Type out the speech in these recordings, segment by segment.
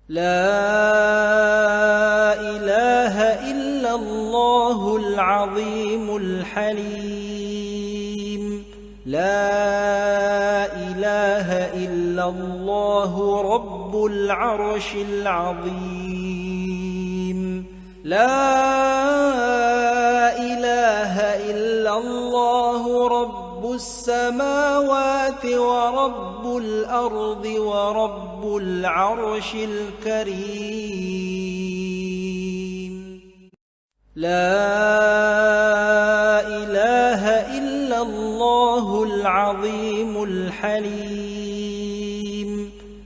لا إله إلا الله العظيم الحليم. لا إله إلا الله رب العرش العظيم. لا إله إلا الله رب السماوات ورب الأرض ورب العرش الكريم. لا إله إلا الله العظيم الحليم.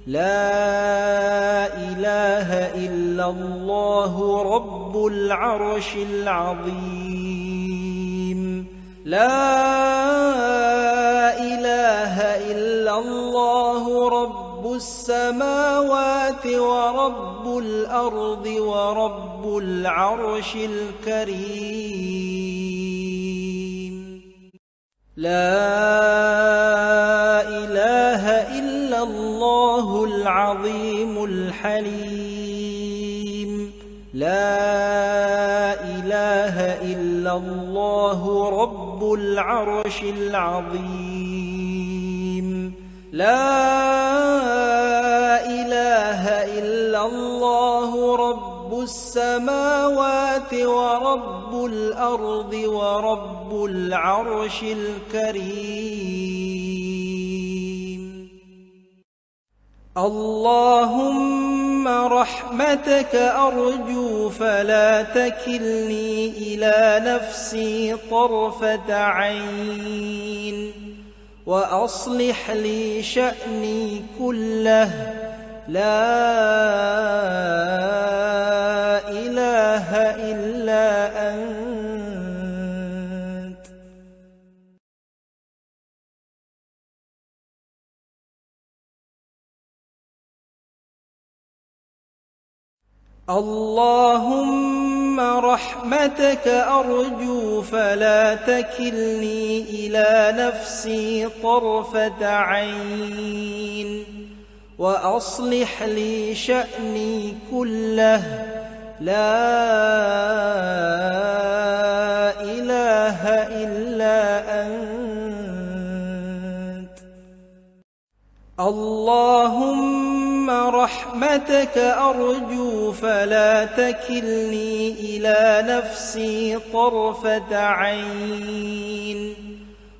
لا إله إلا الله رب العرش العظيم. لا إله إلا الله رب السماوات ورب الأرض ورب العرش الكريم. لا إله إلا الله العظيم الحليم. لا إله إلا الله رب العرش العظيم. لا إله إلا الله رب السماوات ورب الأرض ورب العرش الكريم. اللهم رحمتك أرجو فلا تكلني إلى نفسي طرفة عين، وأصلح لي شأني كله. لا إله إلا أنت. اللهم رحمتك أرجو فلا تكلني إلى نفسي طرفة عين، وأصلح لي شأني كله. لا إله إلا أنت. اللهم رحمتك أرجو فلا تكلني إلى نفسي طرفة عين،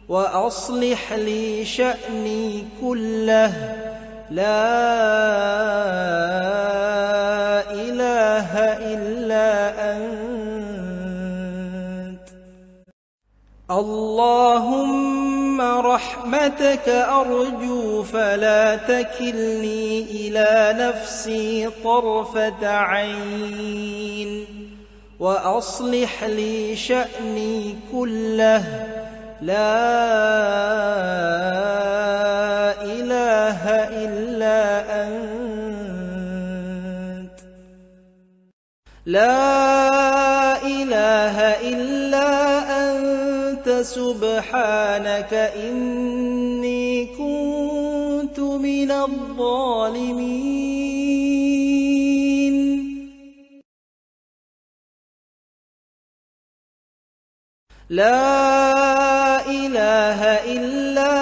وأصلح لي شأني كله. لا إله إلا أنت. اللهم رحمتك أرجو فلا تكلني إلى نفسي طرفة عين، وأصلح لي شأني كله. لا إله إلا أنت. لا إله إلا أنت سبحانك إني كنت من الظالمين. لا إله إلا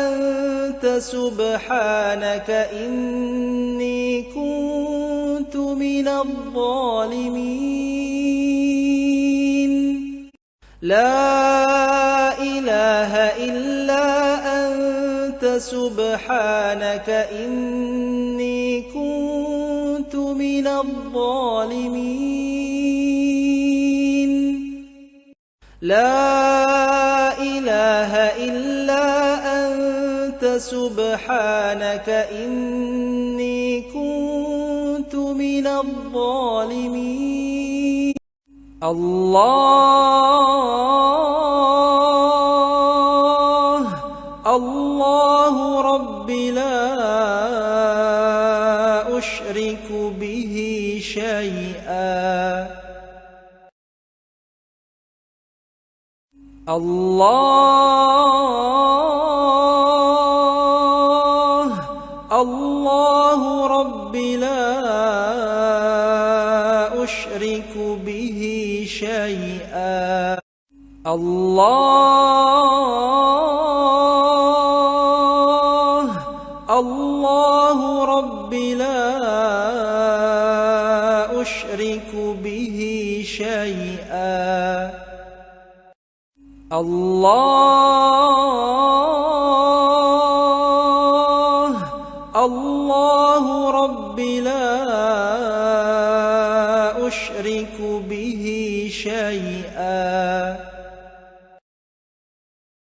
أنت سبحانك إني كنت من الظالمين. لا إله إلا أنت سبحانك إني كنت من الظالمين. لا إله إلا أنت سبحانك إني كنت من الظالمين. الله ربي لا أشرك به شيئا. الله ربي لا لا أشرك به شيئا الله ربي لا أشرك به شيئا الله ربي لا أشرك به شيئا